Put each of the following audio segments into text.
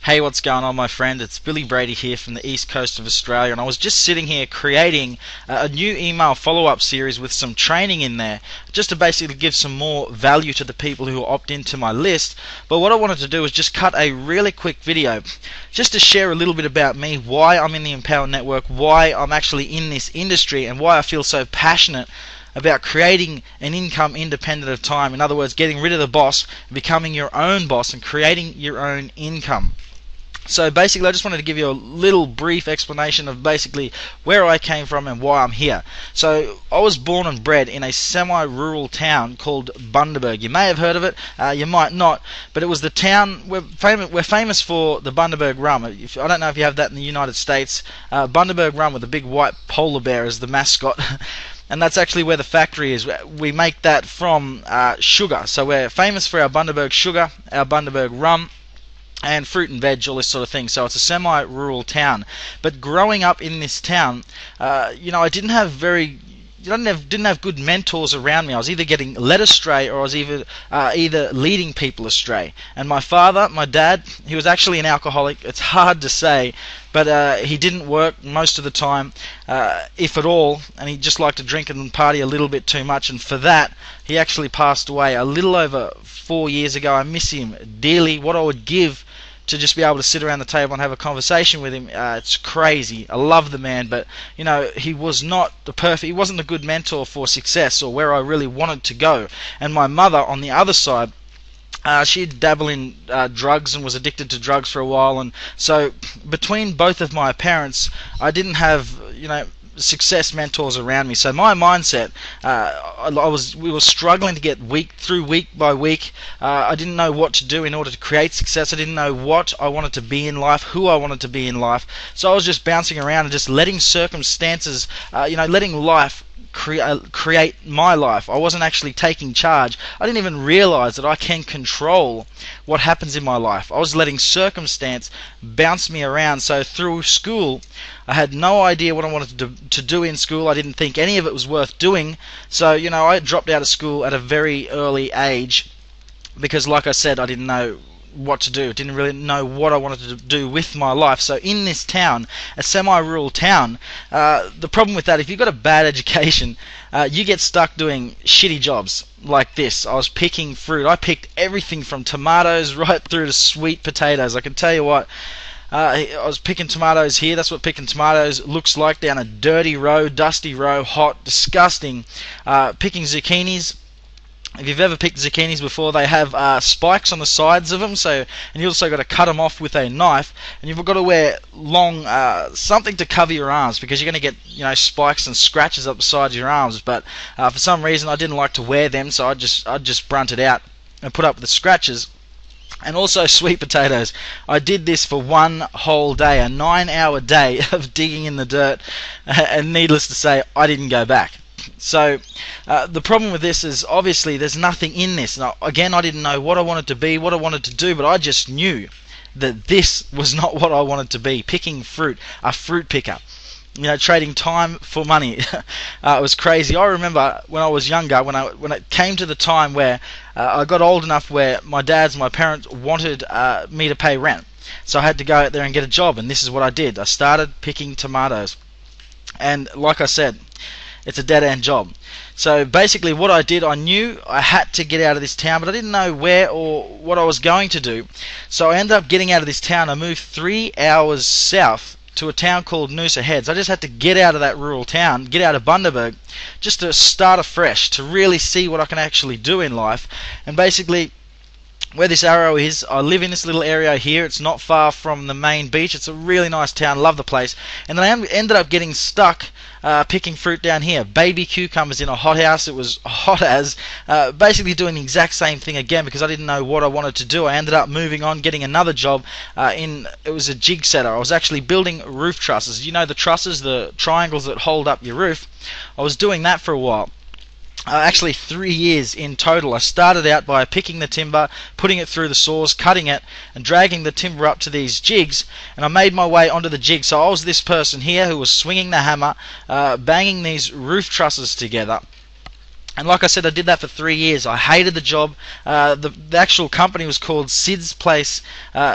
Hey, what's going on, my friend? It's Billy Brady here from the east coast of Australia, and I was just sitting here creating a new email follow-up series with some training in there, just to basically give some more value to the people who opt into my list. But what I wanted to do was just cut a really quick video just to share a little bit about me, why I'm in the Empower Network, why I'm actually in this industry, and why I feel so passionate about creating an income independent of time. In other words, getting rid of the boss, becoming your own boss, and creating your own income. So basically, I just wanted to give you a little brief explanation of basically where I came from and why I'm here. So I was born and bred in a semi-rural town called Bundaberg. You may have heard of it, you might not, but it was the town. We're famous for the Bundaberg rum. I don't know if you have that in the United States. Bundaberg rum with a big white polar bear as the mascot. And that's actually where the factory is. We make that from sugar. So we're famous for our Bundaberg sugar, our Bundaberg rum, and fruit and veg, all this sort of thing. So it's a semi-rural town. But growing up in this town, I didn't have good mentors around me. I was either getting led astray or I was either leading people astray. And my father, my dad, he was actually an alcoholic. It's hard to say, but he didn't work most of the time, if at all, and he just liked to drink and party a little bit too much, and for that he actually passed away a little over 4 years ago. I miss him dearly. What I would give to just be able to sit around the table and have a conversation with him, it's crazy. I love the man, but he was not he wasn't a good mentor for success or where I really wanted to go. And my mother, on the other side, she'd dabble in drugs and was addicted to drugs for a while, and so between both of my parents, I didn't have success mentors around me. So my mindset, we were struggling to get week by week. I didn't know what to do in order to create success. I didn't know what I wanted to be in life, who I wanted to be in life. So I was just bouncing around and just letting circumstances, letting life create my life. I wasn't actually taking charge. I didn't even realize that I can control what happens in my life. I was letting circumstance bounce me around. So through school, I had no idea what I wanted to do in school. I didn't think any of it was worth doing. So I dropped out of school at a very early age because, like I said, I didn't know what to do. Didn't really know what I wanted to do with my life. So in this town, a semi-rural town, the problem with that, if you've got a bad education, you get stuck doing shitty jobs like this. I was picking fruit. I picked everything from tomatoes right through to sweet potatoes. I can tell you what, I was picking tomatoes here. That's what picking tomatoes looks like down a dirty road, dusty road, hot, disgusting. Picking zucchinis. If you've ever picked zucchinis before, they have spikes on the sides of them, and you also got to cut them off with a knife, and you've got to wear long something to cover your arms because you're going to get spikes and scratches up the sides of your arms. But for some reason, I didn't like to wear them, so I'd just brunt it out and put up with the scratches. And also sweet potatoes. I did this for one whole day, a 9-hour day of digging in the dirt, and needless to say, I didn't go back. So the problem with this is obviously there's nothing in this. Now, again, I didn't know what I wanted to be, what I wanted to do, but I just knew that this was not what I wanted to be. Picking fruit, a fruit picker, trading time for money. It was crazy. I remember when I was younger, when it came to the time where I got old enough where my parents wanted me to pay rent. So I had to go out there and get a job, and this is what I did. I started picking tomatoes. And like I said, it's a dead-end job. So basically what I did, I knew I had to get out of this town, but I didn't know where or what I was going to do. So I ended up getting out of this town. I moved 3 hours south to a town called Noosa Heads. I just had to get out of that rural town, get out of Bundaberg, just to start afresh, to really see what I can actually do in life. And basically, where this arrow is, I live in this little area here. It's not far from the main beach. It's a really nice town. Love the place. And then I ended up getting stuck picking fruit down here. Baby cucumbers in a hothouse. It was hot as. Basically doing the exact same thing again because I didn't know what I wanted to do. I ended up moving on, getting another job it was a jig setter. I was actually building roof trusses. The trusses, the triangles that hold up your roof. I was doing that for a while. Actually 3 years in total. I started out by picking the timber, putting it through the saws, cutting it, and dragging the timber up to these jigs, and I made my way onto the jig. So I was this person here who was swinging the hammer, banging these roof trusses together. And like I said, I did that for 3 years. I hated the job. The actual company was called Sid's Place.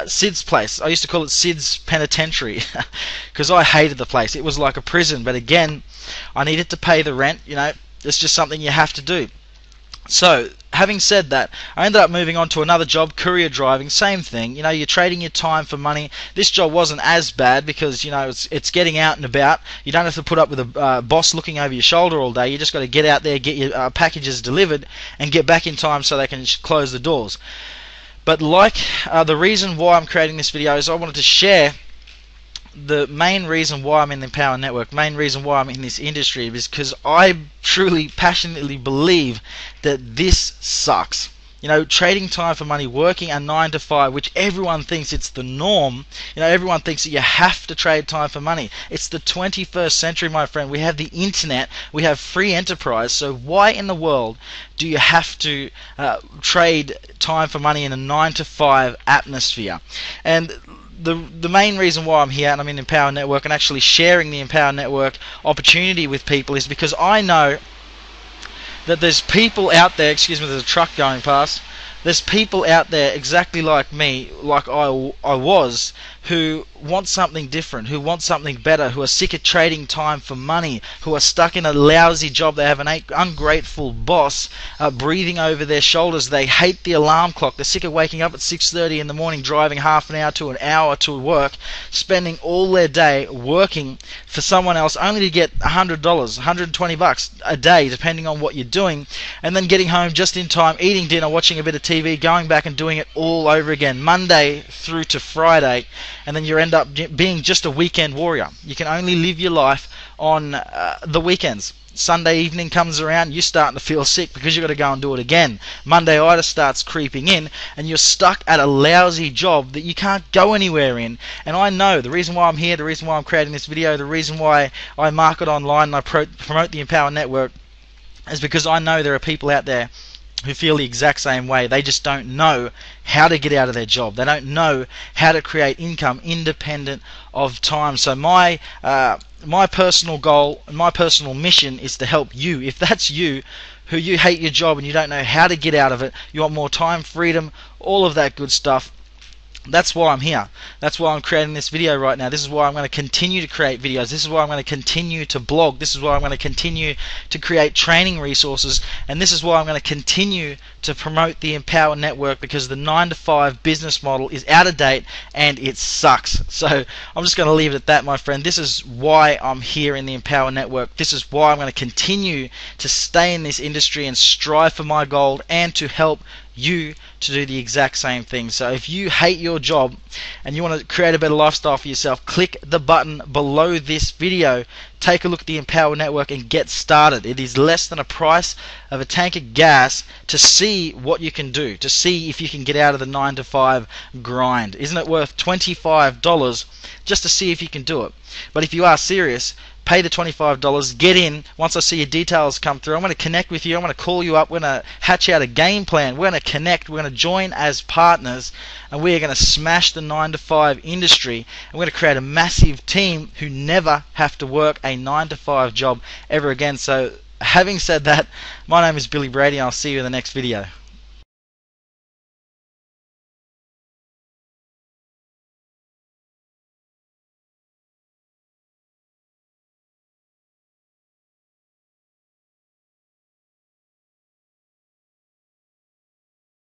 Sid's Place. I used to call it Sid's Penitentiary because I hated the place. It was like a prison. But again, I needed to pay the rent. You know, it's just something you have to do. So, having said that, I ended up moving on to another job, courier driving, same thing. You know, you're trading your time for money. This job wasn't as bad because, you know, it's getting out and about. You don't have to put up with a boss looking over your shoulder all day. You just got to get out there, get your packages delivered, and get back in time so they can close the doors. But like the reason why I'm creating this video is I wanted to share the main reason why I'm in the Empower Network, main reason why I'm in this industry is because I truly, passionately believe that this sucks. You know, trading time for money, working a 9 to 5, which everyone thinks it's the norm. You know, everyone thinks that you have to trade time for money. It's the 21st century, my friend. We have the internet. We have free enterprise. So why in the world do you have to trade time for money in a 9 to 5 atmosphere? And the main reason why I'm here and I'm in the Empower Network and actually sharing the Empower Network opportunity with people is because I know that there's people out there, excuse me, there's a truck going past, there's people out there exactly like me, like I was, who want something different, who want something better, who are sick of trading time for money, who are stuck in a lousy job. They have an ungrateful boss breathing over their shoulders. They hate the alarm clock. They're sick of waking up at 6:30 in the morning, driving half an hour to an hour to work, spending all their day working for someone else only to get $100, $120 a day, depending on what you're doing, and then getting home just in time, eating dinner, watching a bit of TV, going back and doing it all over again, Monday through to Friday, and then you end up being just a weekend warrior. You can only live your life on the weekends. Sunday evening comes around, you're starting to feel sick because you've got to go and do it again. Monday-itis starts creeping in, and you're stuck at a lousy job that you can't go anywhere in. And I know the reason why I'm here, the reason why I'm creating this video, the reason why I market online and I promote the Empower Network is because I know there are people out there who feel the exact same way. They just don't know how to get out of their job. They don't know how to create income independent of time. So my personal goal and my personal mission is to help you. If that's you, who you hate your job and you don't know how to get out of it, you want more time, freedom, all of that good stuff, that's why I'm here. That's why I'm creating this video right now. This is why I'm going to continue to create videos. This is why I'm going to continue to blog. This is why I'm going to continue to create training resources. And this is why I'm going to continue to promote the Empower Network, because the 9 to 5 business model is out of date and it sucks. So I'm just going to leave it at that, my friend. This is why I'm here in the Empower Network. This is why I'm going to continue to stay in this industry and strive for my goal and to help you to do the exact same thing. So if you hate your job and you want to create a better lifestyle for yourself, click the button below this video, take a look at the Empower Network and get started. It is less than a price of a tank of gas to see what you can do, to see if you can get out of the 9 to 5 grind. Isn't it worth $25 just to see if you can do it? But if you are serious, pay the $25, get in. Once I see your details come through, I'm going to connect with you. I'm going to call you up. We're going to hatch out a game plan. We're going to connect. We're going to join as partners, and we're going to smash the 9 to 5 industry. And we're going to create a massive team who never have to work a 9 to 5 job ever again. So having said that, my name is Billy Brady, and I'll see you in the next video.